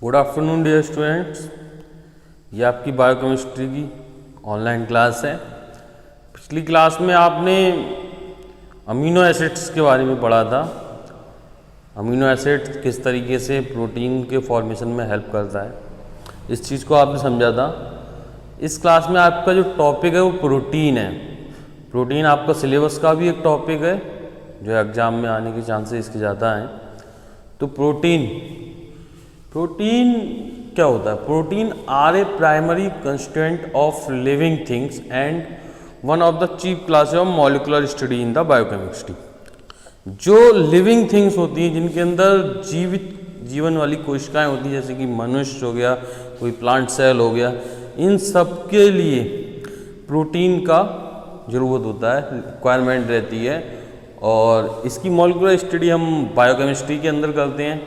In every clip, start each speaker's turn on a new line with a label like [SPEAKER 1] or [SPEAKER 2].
[SPEAKER 1] Good afternoon dear students. ये आपकी biochemistry की ऑनलाइन क्लास है। पिछली क्लास में आपने अमीनो एसिड्स के बारे में पढ़ा था। अमीनो एसिड किस तरीके से प्रोटीन के फॉर्मेशन में हेल्प करता है, इस चीज़ को आपने समझा था। इस क्लास में आपका जो टॉपिक है वो प्रोटीन है। प्रोटीन आपका सिलेबस का भी एक टॉपिक है जो एग्ज़ाम में आने के चांसेस इसके ज़्यादा हैं। तो प्रोटीन क्या होता है? Protein are a primary constituent of living things and one of the chief class of molecular study in the biochemistry. जो लिविंग थिंग्स होती हैं, जिनके अंदर जीवन वाली कोशिकाएं होती हैं, जैसे कि मनुष्य हो गया, कोई प्लांट सेल हो गया, इन सब के लिए प्रोटीन का ज़रूरत होता है, रिक्वायरमेंट रहती है। और इसकी मॉलिक्यूलर स्टडी हम बायोकेमिस्ट्री के अंदर करते हैं।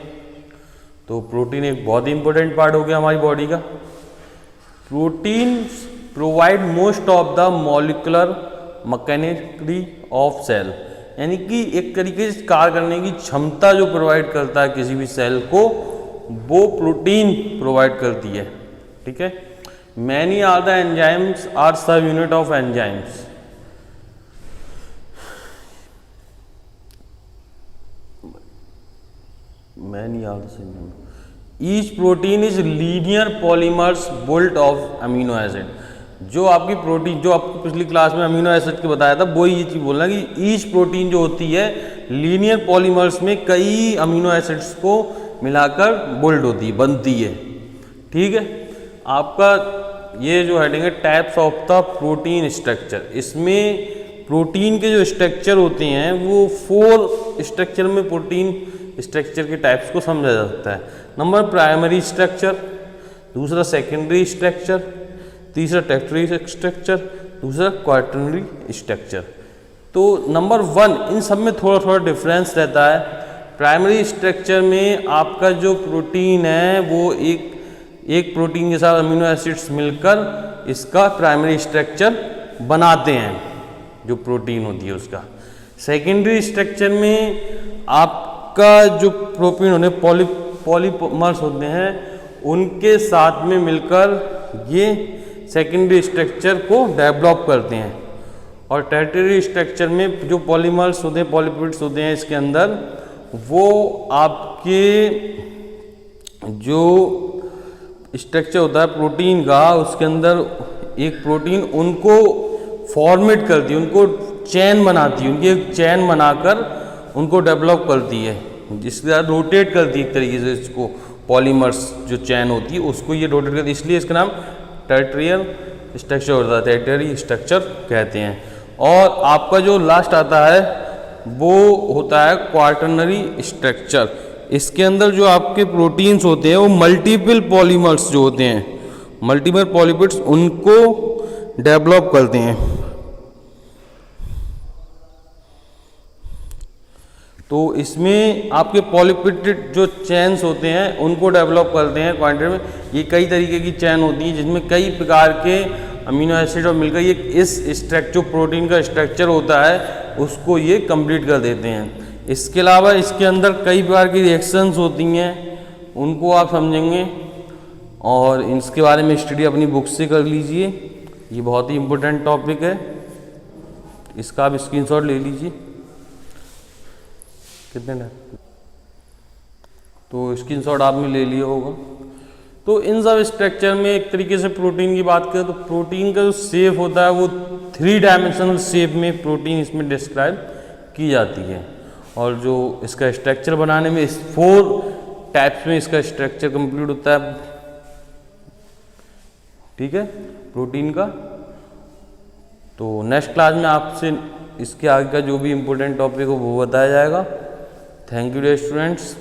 [SPEAKER 1] तो प्रोटीन एक बहुत ही इंपॉर्टेंट पार्ट हो गया हमारी बॉडी का। Protein provide most of the molecular machinery of cell, यानी कि एक तरीके से कार्य करने की क्षमता जो प्रोवाइड करता है किसी भी सेल को, वो प्रोटीन प्रोवाइड करती है। ठीक है। Many are the enzymes are sub unit of enzymes. Many are the same. Each protein is linear polymers built of amino acid। जो आपकी प्रोटीन, जो आपको पिछली क्लास में अमीनो एसिड के बताया था, वो ये चीज़ बोलना कि ईच प्रोटीन जो होती है लीनियर पॉलीमर्स में कई अमीनो एसिड्स को मिलाकर बिल्ड होती है, बनती है। ठीक है। आपका ये जो हेडिंग है types of the protein structure, इसमें प्रोटीन के जो स्ट्रक्चर होते हैं वो 4 स्ट्रक्चर में प्रोटीन स्ट्रक्चर के टाइप्स को समझा जा सकता है। नंबर प्राइमरी स्ट्रक्चर, दूसरा सेकेंडरी स्ट्रक्चर, तीसरा टर्शियरी स्ट्रक्चर, दूसरा क्वाटर्नरी स्ट्रक्चर। तो नंबर 1 इन सब में थोड़ा थोड़ा डिफरेंस रहता है। प्राइमरी स्ट्रक्चर में आपका जो प्रोटीन है वो एक प्रोटीन के साथ अमीनो एसिड्स मिलकर इसका प्राइमरी स्ट्रक्चर बनाते हैं, जो प्रोटीन होती है उसका। सेकेंडरी स्ट्रक्चर में आपका जो प्रोटीन होने पॉलीमर्स होते हैं, उनके साथ में मिलकर ये सेकेंडरी स्ट्रक्चर को डेवलप करते हैं। और टर्शियरी स्ट्रक्चर में जो पॉलीमर्स होते हैं, पॉलीपेप्टाइड्स होते हैं इसके अंदर, वो आपके जो स्ट्रक्चर होता है प्रोटीन का, उसके अंदर एक प्रोटीन उनको फॉर्मेट करती है, उनको चेन बनाती है, उनकी एक चेन बनाकर उनको डेवलप करती है, जिसके साथ रोटेट करती है एक तरीके से इसको। पॉलीमर्स जो चेन होती है उसको ये रोटेट करती है, इसलिए इसका नाम टर्शियरी स्ट्रक्चर होता है, टर्शियरी स्ट्रक्चर कहते हैं। और आपका जो लास्ट आता है वो होता है क्वाटर्नरी स्ट्रक्चर। इसके अंदर जो आपके प्रोटीन्स होते हैं वो मल्टीपल पॉलीमर्स जो होते हैं, मल्टीपल पॉलीपेप्टाइड्स, उनको डेवलप करते हैं। तो इसमें आपके पॉलीपेप्टाइड जो चेन्स होते हैं उनको डेवलप करते हैं क्वांटिटी में। ये कई तरीके की चेन होती है जिसमें कई प्रकार के अमीनो एसिड और मिलकर ये इस स्ट्रक्चर, प्रोटीन का स्ट्रक्चर होता है, उसको ये कंप्लीट कर देते हैं। इसके अलावा इसके अंदर कई प्रकार की रिएक्शंस होती हैं, उनको आप समझेंगे और इसके बारे में स्टडी अपनी बुक से कर लीजिए। ये बहुत ही इम्पोर्टेंट टॉपिक है, इसका आप स्क्रीनशॉट ले लीजिए। कितने तो स्क्रीनशॉट आपने ले लिया होगा। तो इन सब स्ट्रक्चर में एक तरीके से प्रोटीन की बात करें तो प्रोटीन का जो शेप होता है वो 3 डायमेंशनल शेप में प्रोटीन इसमें डिस्क्राइब की जाती है। और जो इसका स्ट्रक्चर बनाने में इस 4 टाइप्स में इसका स्ट्रक्चर कंप्लीट होता है। ठीक है, प्रोटीन का। तो नेक्स्ट क्लास में आपसे इसके आगे का जो भी इम्पोर्टेंट टॉपिक हो वो बताया जाएगा। Thank you dear students.